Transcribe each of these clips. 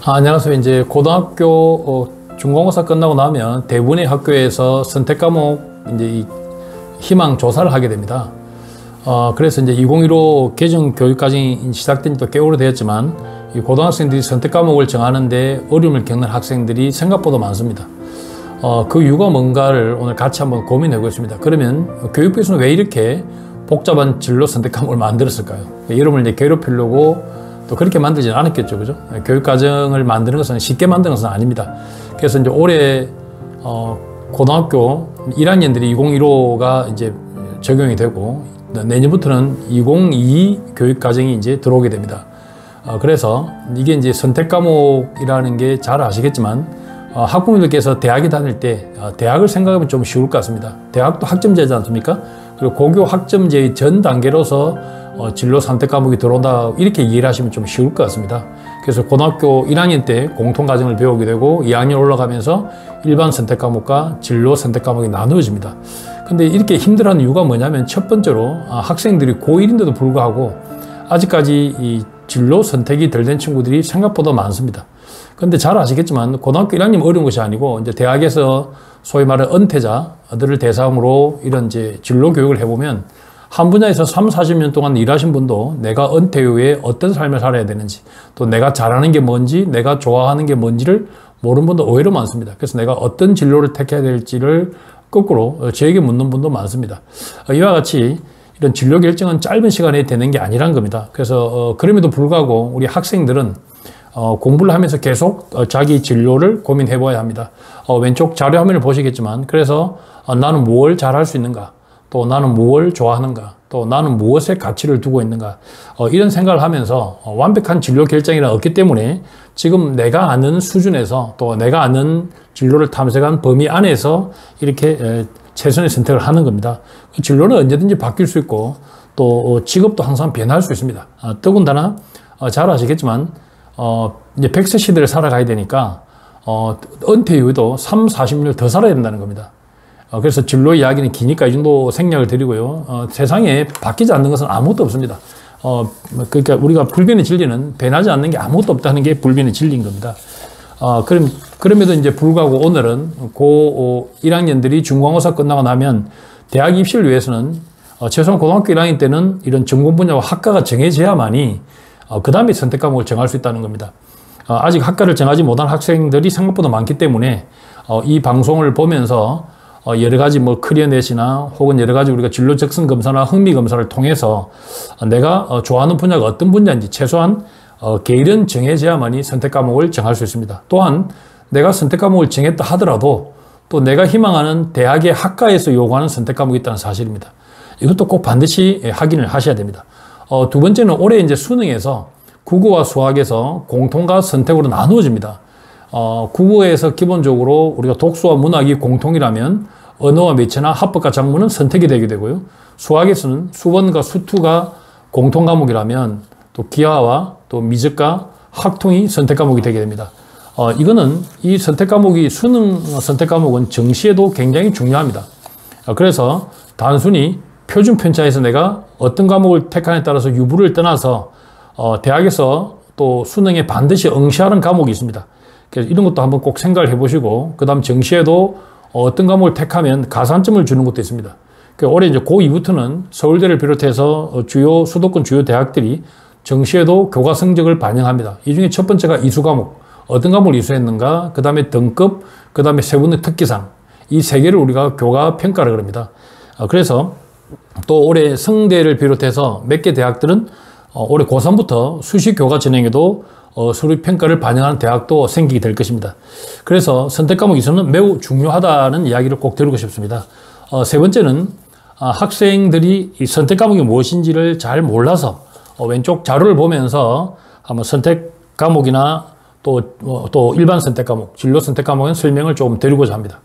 안녕하세요. 이제 고등학교 중간고사 끝나고 나면 대부분의 학교에서 선택 과목 이제 이 희망 조사를 하게 됩니다. 그래서 이제 2015 개정 교육과정이 시작된 지 또 꽤 오래되었지만 이 고등학생들이 선택 과목을 정하는데 어려움을 겪는 학생들이 생각보다 많습니다. 그 이유가 뭔가를 오늘 같이 한번 고민해 보겠습니다. 그러면 교육부에서는 왜 이렇게 복잡한 진로 선택 과목을 만들었을까요? 여러분을 이제 괴롭히려고 또 그렇게 만들지는 않았겠죠, 그죠? 교육과정을 만드는 것은 쉽게 만드는 것은 아닙니다. 그래서 이제 올해 고등학교 1학년들이 2015가 이제 적용이 되고 내년부터는 2022 교육과정이 이제 들어오게 됩니다. 그래서 이게 이제 선택 과목이라는 게 잘 아시겠지만 학부모님들께서 대학에 다닐 때 대학을 생각하면 좀 쉬울 것 같습니다. 대학도 학점제지 않습니까? 그리고 고교 학점제의 전 단계로서 진로 선택 과목이 들어온다 이렇게 이해를 하시면 좀 쉬울 것 같습니다. 그래서 고등학교 1학년 때 공통과정을 배우게 되고 2학년 올라가면서 일반 선택 과목과 진로 선택 과목이 나누어집니다. 근데 이렇게 힘들어하는 이유가 뭐냐면 첫 번째로 학생들이 고1인데도 불구하고 아직까지 이 진로 선택이 덜 된 친구들이 생각보다 많습니다. 근데 잘 아시겠지만 고등학교 1학년 어려운 것이 아니고 이제 대학에서 소위 말하는 은퇴자들을 대상으로 이런 이제 진로 교육을 해보면 한 분야에서 3, 40년 동안 일하신 분도 내가 은퇴 후에 어떤 삶을 살아야 되는지 또 내가 잘하는 게 뭔지 내가 좋아하는 게 뭔지를 모르는 분도 의외로 많습니다. 그래서 내가 어떤 진로를 택해야 될지를 거꾸로 저에게 묻는 분도 많습니다. 이와 같이 이런 진로 결정은 짧은 시간에 되는 게 아니란 겁니다. 그래서 그럼에도 불구하고 우리 학생들은 공부를 하면서 계속 자기 진로를 고민해 봐야 합니다. 왼쪽 자료 화면을 보시겠지만 그래서 나는 무엇을 잘할 수 있는가, 또 나는 무엇을 좋아하는가, 또 나는 무엇에 가치를 두고 있는가, 이런 생각을 하면서 완벽한 진로 결정이란 없기 때문에 지금 내가 아는 수준에서 또 내가 아는 진로를 탐색한 범위 안에서 이렇게 최선의 선택을 하는 겁니다. 진로는 언제든지 바뀔 수 있고 또 직업도 항상 변할 수 있습니다. 더군다나 잘 아시겠지만 이제 100세 시대를 살아가야 되니까 은퇴 이후에도 3, 40년을 더 살아야 된다는 겁니다. 그래서 진로 이야기는 기니까 이 정도 생략을 드리고요. 세상에 바뀌지 않는 것은 아무것도 없습니다. 그러니까 우리가 불변의 진리는 변하지 않는 게 아무것도 없다는 게 불변의 진리인 겁니다. 그럼에도 이제 불구하고 오늘은 고 1학년들이 중간고사 끝나고 나면 대학 입시를 위해서는 최소한 고등학교 1학년 때는 이런 전공 분야와 학과가 정해져야만이 그 다음에 선택 과목을 정할 수 있다는 겁니다. 아직 학과를 정하지 못한 학생들이 생각보다 많기 때문에 이 방송을 보면서 여러 가지 뭐 커리어넷이나 혹은 여러 가지 우리가 진로 적성 검사나 흥미 검사를 통해서 내가 좋아하는 분야가 어떤 분야인지 최소한 계열은 정해져야만이 선택 과목을 정할 수 있습니다. 또한 내가 선택 과목을 정했다 하더라도 또 내가 희망하는 대학의 학과에서 요구하는 선택 과목이 있다는 사실입니다. 이것도 꼭 반드시 확인을 하셔야 됩니다. 두 번째는 올해 이제 수능에서 국어와 수학에서 공통과 선택으로 나누어집니다. 국어에서 기본적으로 우리가 독서와 문학이 공통이라면 언어와 매체나 합법과 작문은 선택이 되게 되고요. 수학에서는 수원과 수투가 공통 과목이라면 또 기하와 또 미적과 학통이 선택 과목이 되게 됩니다. 이거는 이 선택 과목이 수능 선택 과목은 정시에도 굉장히 중요합니다. 그래서 단순히 표준 편차에서 내가 어떤 과목을 택하느냐에 따라서 유부를 떠나서 대학에서 또 수능에 반드시 응시하는 과목이 있습니다. 그래서 이런 것도 한번 꼭 생각을 해보시고 그 다음 정시에도 어떤 과목을 택하면 가산점을 주는 것도 있습니다. 올해 이제 고2부터는 서울대를 비롯해서 주요 수도권 주요 대학들이 정시에도 교과 성적을 반영합니다. 이 중에 첫 번째가 이수 과목, 어떤 과목을 이수했는가, 그 다음에 등급, 그 다음에 세분의 특기상, 이 세 개를 우리가 교과 평가를 그럽니다. 그래서 또 올해 성대를 비롯해서 몇 개 대학들은 올해 고3부터 수시 교과 진행에도 서류 평가를 반영하는 대학도 생기게 될 것입니다. 그래서 선택 과목 이수는 매우 중요하다는 이야기를 꼭 드리고 싶습니다. 세 번째는 학생들이 이 선택 과목이 무엇인지를 잘 몰라서 왼쪽 자료를 보면서 한번 선택 과목이나 또 일반 선택 과목, 진로 선택 과목은 설명을 좀 드리고자 합니다.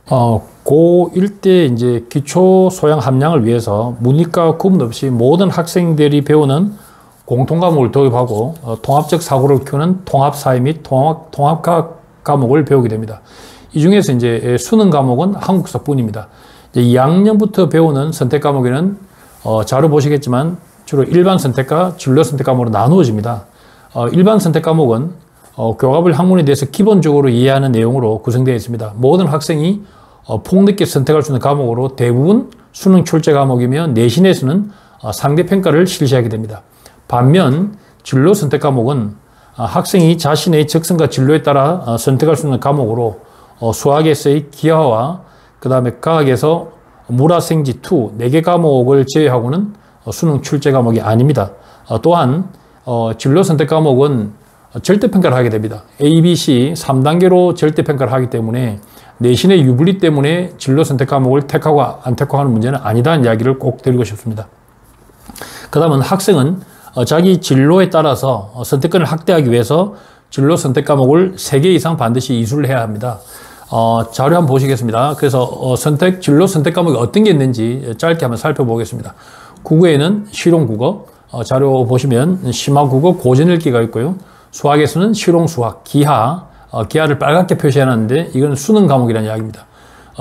고1 때 이제 기초 소양 함량을 위해서 문이과 구분 없이 모든 학생들이 배우는 공통 과목을 도입하고 통합적 사고를 키우는 통합 사회 및 통합과학 과목을 배우게 됩니다. 이 중에서 이제 수능 과목은 한국사뿐입니다. 이제 2학년부터 배우는 선택 과목에는 자료 보시겠지만 주로 일반 선택과 진로 선택 과목으로 나누어집니다. 일반 선택 과목은 교과별 학문에 대해서 기본적으로 이해하는 내용으로 구성되어 있습니다. 모든 학생이 폭넓게 선택할 수 있는 과목으로 대부분 수능 출제 과목이며 내신에서는 상대평가를 실시하게 됩니다. 반면 진로 선택 과목은 학생이 자신의 적성과 진로에 따라 선택할 수 있는 과목으로 수학에서의 기하와 그 다음에 과학에서 물화생지 2, 4개 과목을 제외하고는 수능 출제 과목이 아닙니다. 또한 진로 선택 과목은 절대평가를 하게 됩니다. A, B, C 3단계로 절대평가를 하기 때문에 내신의 유불리 때문에 진로 선택 과목을 택하고 안 택하고 하는 문제는 아니다는 이야기를 꼭 드리고 싶습니다. 그 다음은 학생은 자기 진로에 따라서 선택권을 확대하기 위해서 진로 선택 과목을 3개 이상 반드시 이수를 해야 합니다. 자료 한번 보시겠습니다. 그래서 진로 선택 과목이 어떤 게 있는지 짧게 한번 살펴보겠습니다. 국어에는 실용국어, 자료 보시면 심화국어 고전읽기가 있고요. 수학에서는 실용수학, 기하를 빨갛게 표시해놨는데 이건 수능 과목이라는 이야기입니다.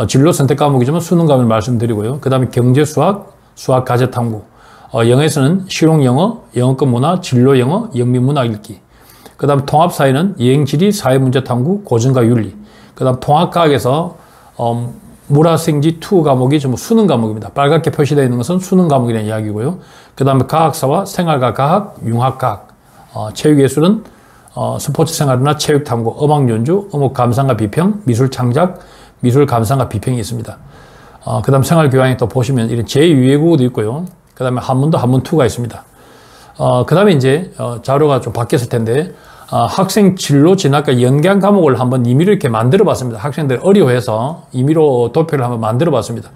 진로 선택 과목이지만 수능 과목을 말씀드리고요. 그 다음에 경제수학, 수학가제탐구, 영어에서는 실용영어, 영어권 문화, 진로영어, 영미문학 읽기. 그 다음 통합사회는 여행지리, 사회문제탐구, 고전과 윤리. 그 다음 통합과학에서 물화생지 2 과목이 전부 수능 과목입니다. 빨갛게 표시되어 있는 것은 수능 과목이라는 이야기고요. 그 다음에 과학사와 생활과 과학, 융합과학, 체육예술은 스포츠생활이나 체육탐구, 음악연주, 음악감상과 비평, 미술창작, 미술감상과 비평이 있습니다. 그 다음 생활교양에 또 보시면 이런 제2외국어도 있고요. 그 다음에 한문도 한문2가 있습니다. 그 다음에 이제 자료가 좀 바뀌었을 텐데 학생 진로 진학과 연계한 과목을 한번 임의로 이렇게 만들어 봤습니다. 학생들 어려워해서 임의로 도표를 한번 만들어 봤습니다.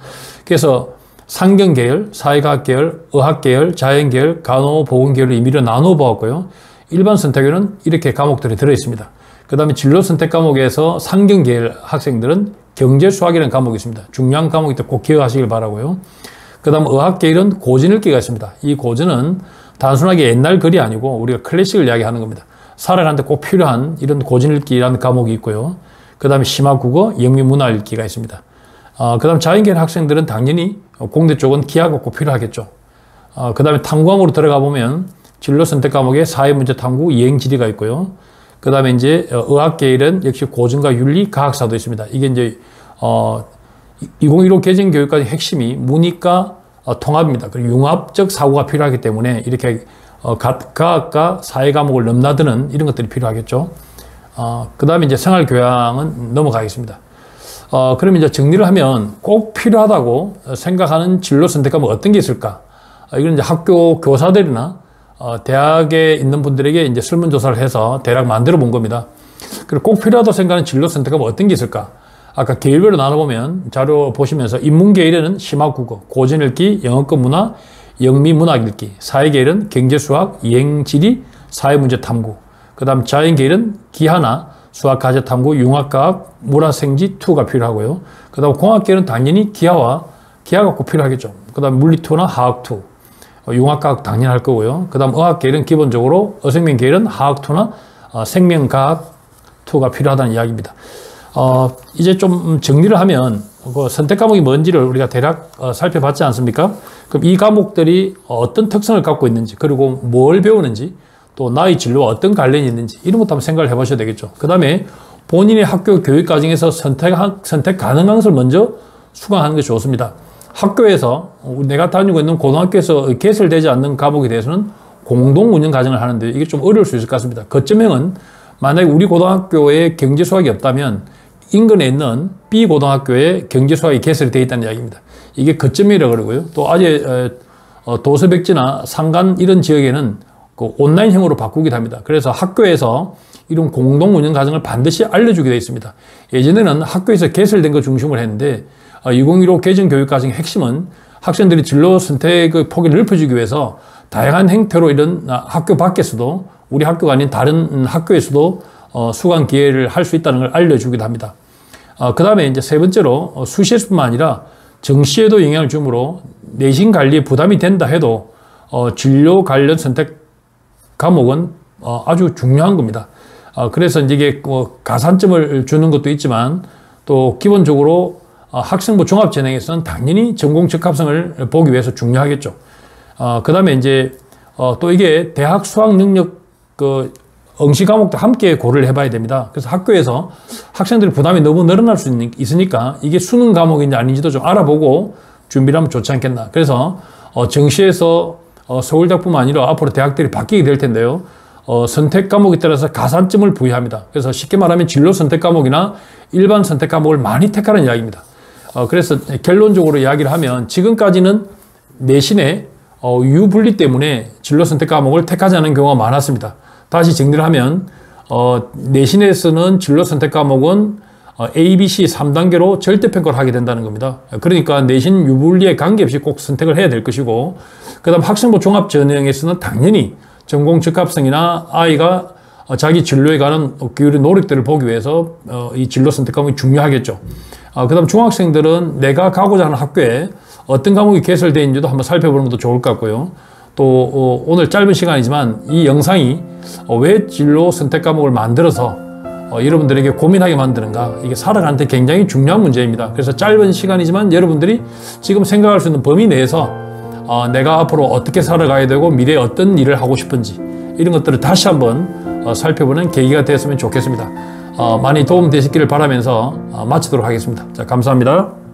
그래서 상경계열, 사회과학계열, 의학계열, 자연계열, 간호보건계열로 임의로 나누어 보았고요. 일반 선택에는 이렇게 과목들이 들어있습니다. 그 다음에 진로 선택 과목에서 상경계열 학생들은 경제수학이라는 과목이 있습니다. 중요한 과목이기 때문에 꼭 기억하시길 바라고요. 그 다음 의학계열은 고전읽기가 있습니다. 이 고전은 단순하게 옛날 글이 아니고 우리가 클래식을 이야기하는 겁니다. 살아가는데 꼭 필요한 이런 고전읽기라는 과목이 있고요. 그 다음에 심화국어, 영미문화 읽기가 있습니다. 그 다음 자연계열 학생들은 당연히 공대 쪽은 기하가 꼭 필요하겠죠. 그 다음에 탐구과목으로 들어가 보면 진로 선택 과목에 사회문제탐구, 여행지리가 있고요. 그 다음에 이제 의학계열은 역시 고전과 윤리, 과학사도 있습니다. 이게 이제 2015 개정교육과의 핵심이 문이과 통합입니다. 그리고 융합적 사고가 필요하기 때문에 이렇게 과학과 사회 과목을 넘나드는 이런 것들이 필요하겠죠. 그 다음에 이제 생활교양은 넘어가겠습니다. 그럼 이제 정리를 하면 꼭 필요하다고 생각하는 진로 선택 과목 어떤 게 있을까? 이건 이제 학교 교사들이나 대학에 있는 분들에게 이제 설문조사를 해서 대략 만들어 본 겁니다. 그리고 꼭 필요하다고 생각하는 진로 선택 과목 어떤 게 있을까? 아까 계열별로 나눠보면 자료 보시면서 인문계열에는 심화국어, 고전읽기, 영어권 문화, 영미문학 읽기, 사회계열은 경제수학, 여행지리, 사회문제탐구, 그 다음 자연계열은 기하나 수학가제탐구, 융합과학, 물화생지 2가 필요하고요. 그 다음 공학계열은 당연히 기하가 꼭 필요하겠죠. 그 다음 물리2나 화학2, 융합과학 당연히 할 거고요. 그 다음 의학계열은 기본적으로 어생명계열은 화학2나 생명과학2가 필요하다는 이야기입니다. 이제 좀 정리를 하면 그 선택 과목이 뭔지를 우리가 대략 살펴봤지 않습니까? 그럼 이 과목들이 어떤 특성을 갖고 있는지, 그리고 뭘 배우는지, 또 나의 진로와 어떤 관련이 있는지 이런 것도 한번 생각을 해보셔야 되겠죠. 그 다음에 본인의 학교 교육 과정에서 선택 가능한 것을 먼저 수강하는 것이 좋습니다. 학교에서 내가 다니고 있는 고등학교에서 개설되지 않는 과목에 대해서는 공동 운영 과정을 하는데 이게 좀 어려울 수 있을 것 같습니다. 거점형은 만약에 우리 고등학교에 경제수학이 없다면 인근에 있는 B 고등학교에 경제수학이 개설이 되어 있다는 이야기입니다. 이게 거점이라고 그러고요. 또 아재 도서백지나 상간 이런 지역에는 그 온라인형으로 바꾸기도 합니다. 그래서 학교에서 이런 공동 운영 과정을 반드시 알려주게 되어 있습니다. 예전에는 학교에서 개설된 거 중심으로 했는데 2015 개정 교육 과정의 핵심은 학생들이 진로 선택의 폭을 넓혀주기 위해서 다양한 형태로 이런 학교 밖에서도 우리 학교가 아닌 다른 학교에서도 수강 기회를 할 수 있다는 걸 알려주기도 합니다. 그 다음에 이제 세 번째로 수시에서뿐만 아니라 정시에도 영향을 주므로 내신 관리에 부담이 된다 해도 진로 관련 선택 과목은 아주 중요한 겁니다. 그래서 이게 가산점을 주는 것도 있지만 또 기본적으로 학생부 종합전형에서는 당연히 전공 적합성을 보기 위해서 중요하겠죠. 그 다음에 이제 또 이게 대학 수학 능력 응시 과목도 함께 고려를 해봐야 됩니다. 그래서 학교에서 학생들의 부담이 너무 늘어날 수 있으니까 이게 수능 과목인지 아닌지도 좀 알아보고 준비를 하면 좋지 않겠나. 그래서 정시에서 서울대뿐만 아니라 앞으로 대학들이 바뀌게 될 텐데요. 선택 과목에 따라서 가산점을 부여합니다. 그래서 쉽게 말하면 진로 선택 과목이나 일반 선택 과목을 많이 택하는 이야기입니다. 그래서 결론적으로 이야기를 하면 지금까지는 내신에 유분리 때문에 진로 선택 과목을 택하지 않은 경우가 많았습니다. 다시 정리를 하면 내신에서는 진로 선택 과목은 A, B, C 3단계로 절대평가를 하게 된다는 겁니다. 그러니까 내신 유분리에 관계없이 꼭 선택을 해야 될 것이고, 그 다음 학생부 종합 전형에서는 당연히 전공 적합성이나 아이가 자기 진로에 관한 기울인 노력들을 보기 위해서 이 진로 선택 과목이 중요하겠죠. 그 다음 중학생들은 내가 가고자 하는 학교에 어떤 과목이 개설되어 있는지도 한번 살펴보는 것도 좋을 것 같고요. 또 오늘 짧은 시간이지만 이 영상이 왜 진로 선택 과목을 만들어서 여러분들에게 고민하게 만드는가, 이게 살아가는데 굉장히 중요한 문제입니다. 그래서 짧은 시간이지만 여러분들이 지금 생각할 수 있는 범위 내에서 내가 앞으로 어떻게 살아가야 되고 미래에 어떤 일을 하고 싶은지 이런 것들을 다시 한번 살펴보는 계기가 되었으면 좋겠습니다. 많이 도움 되시기를 바라면서 마치도록 하겠습니다. 자, 감사합니다.